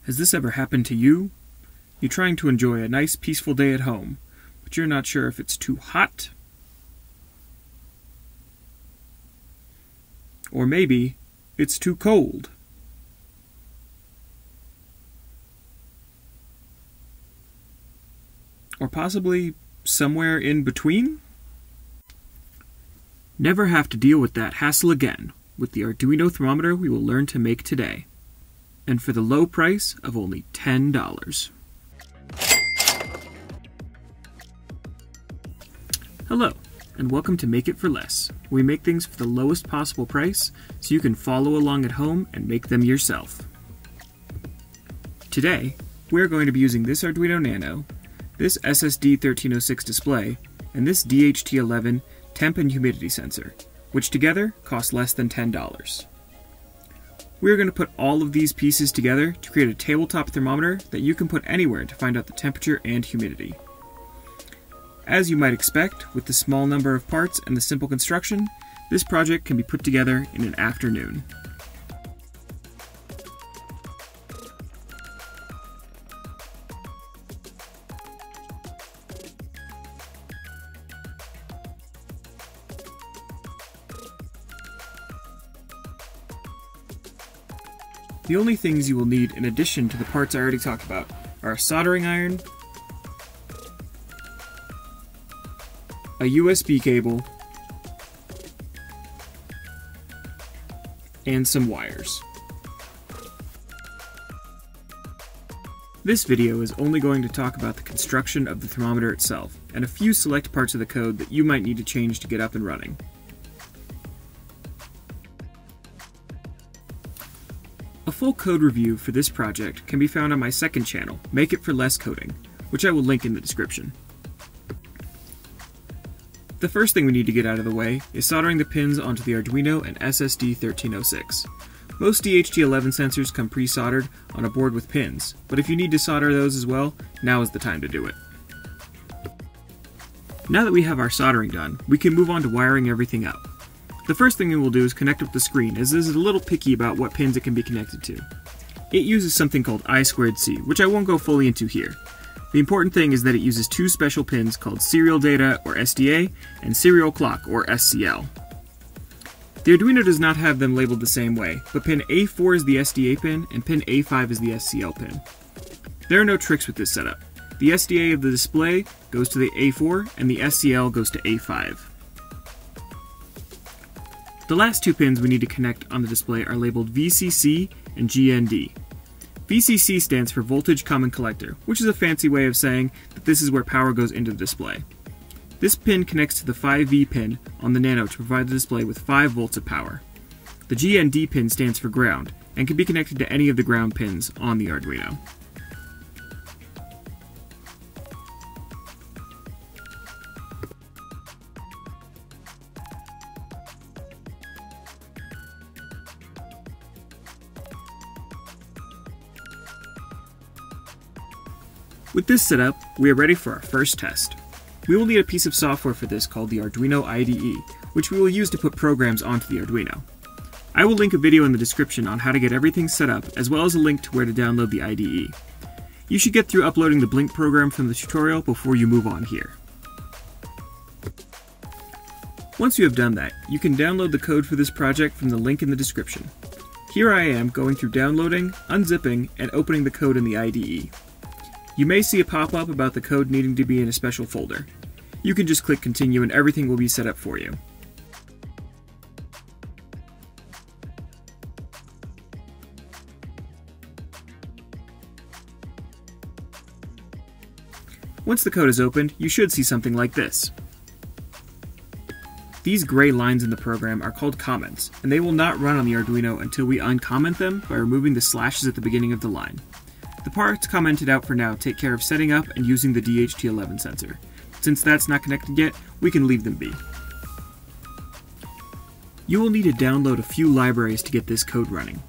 Has this ever happened to you? You're trying to enjoy a nice, peaceful day at home, but you're not sure if it's too hot, or maybe it's too cold. Or possibly somewhere in between? Never have to deal with that hassle again with the Arduino thermometer we will learn to make today. And for the low price of only $10. Hello, and welcome to Make It For Less, where we make things for the lowest possible price so you can follow along at home and make them yourself. Today, we're going to be using this Arduino Nano, this SSD 1306 display, and this DHT11 temp and humidity sensor, which together cost less than $10. We're going to put all of these pieces together to create a tabletop thermometer that you can put anywhere to find out the temperature and humidity. As you might expect, with the small number of parts and the simple construction, this project can be put together in an afternoon. The only things you will need in addition to the parts I already talked about are a soldering iron, a USB cable, and some wires. This video is only going to talk about the construction of the thermometer itself, and a few select parts of the code that you might need to change to get up and running. A full code review for this project can be found on my second channel, Make It For Less Coding, which I will link in the description. The first thing we need to get out of the way is soldering the pins onto the Arduino and SSD 1306. Most DHT11 sensors come pre-soldered on a board with pins, but if you need to solder those as well, now is the time to do it. Now that we have our soldering done, we can move on to wiring everything up. The first thing we will do is connect up the screen, as it is a little picky about what pins it can be connected to. It uses something called I2C, which I won't go fully into here. The important thing is that it uses two special pins called serial data, or SDA, and serial clock, or SCL. The Arduino does not have them labeled the same way, but pin A4 is the SDA pin, and pin A5 is the SCL pin. There are no tricks with this setup. The SDA of the display goes to the A4, and the SCL goes to A5. The last two pins we need to connect on the display are labeled VCC and GND. VCC stands for Voltage Common Collector, which is a fancy way of saying that this is where power goes into the display. This pin connects to the 5V pin on the Nano to provide the display with 5 volts of power. The GND pin stands for ground, and can be connected to any of the ground pins on the Arduino. With this setup, we are ready for our first test. We will need a piece of software for this called the Arduino IDE, which we will use to put programs onto the Arduino. I will link a video in the description on how to get everything set up, as well as a link to where to download the IDE. You should get through uploading the Blink program from the tutorial before you move on here. Once you have done that, you can download the code for this project from the link in the description. Here I am going through downloading, unzipping, and opening the code in the IDE. You may see a pop-up about the code needing to be in a special folder. You can just click continue and everything will be set up for you. Once the code is opened, you should see something like this. These gray lines in the program are called comments, and they will not run on the Arduino until we uncomment them by removing the slashes at the beginning of the line. The parts commented out for now take care of setting up and using the DHT11 sensor. Since that's not connected yet, we can leave them be. You will need to download a few libraries to get this code running.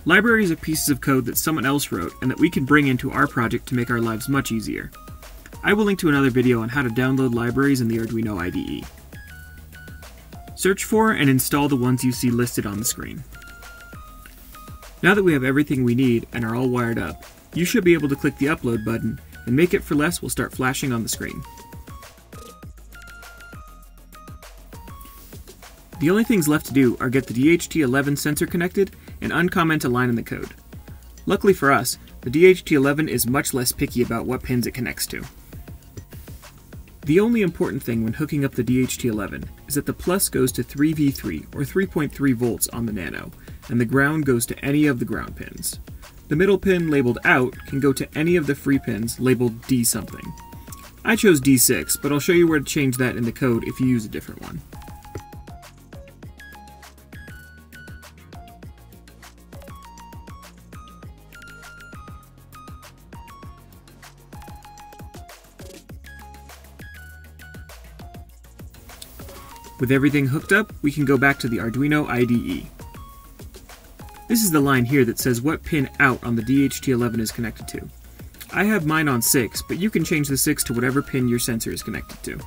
Libraries are pieces of code that someone else wrote and that we can bring into our project to make our lives much easier. I will link to another video on how to download libraries in the Arduino IDE. Search for and install the ones you see listed on the screen. Now that we have everything we need and are all wired up, you should be able to click the upload button and Make It For Less will start flashing on the screen. The only things left to do are get the DHT11 sensor connected and uncomment a line in the code. Luckily for us, the DHT11 is much less picky about what pins it connects to. The only important thing when hooking up the DHT11 is that the plus goes to 3v3 or 3.3 volts on the Nano, and the ground goes to any of the ground pins. The middle pin labeled out can go to any of the free pins labeled D something. I chose D6, but I'll show you where to change that in the code if you use a different one. With everything hooked up, we can go back to the Arduino IDE. This is the line here that says what pin out on the DHT11 is connected to. I have mine on 6, but you can change the 6 to whatever pin your sensor is connected to.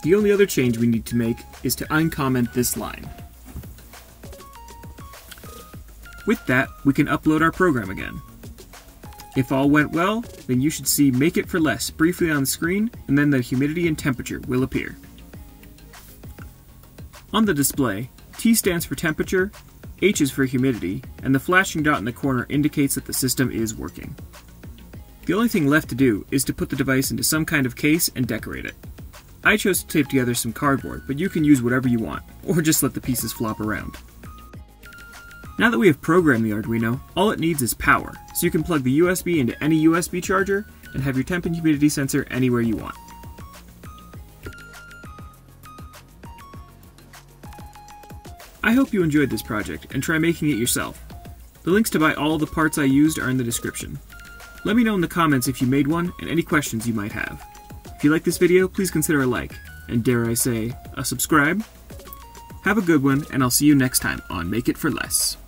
The only other change we need to make is to uncomment this line. With that, we can upload our program again. If all went well, then you should see Make It For Less briefly on the screen, and then the humidity and temperature will appear. On the display, T stands for temperature, H is for humidity, and the flashing dot in the corner indicates that the system is working. The only thing left to do is to put the device into some kind of case and decorate it. I chose to tape together some cardboard, but you can use whatever you want, or just let the pieces flop around. Now that we have programmed the Arduino, all it needs is power, so you can plug the USB into any USB charger and have your temp and humidity sensor anywhere you want. I hope you enjoyed this project and try making it yourself. The links to buy all the parts I used are in the description. Let me know in the comments if you made one and any questions you might have. If you like this video, please consider a like, and dare I say, a subscribe. Have a good one, and I'll see you next time on Make It For Less.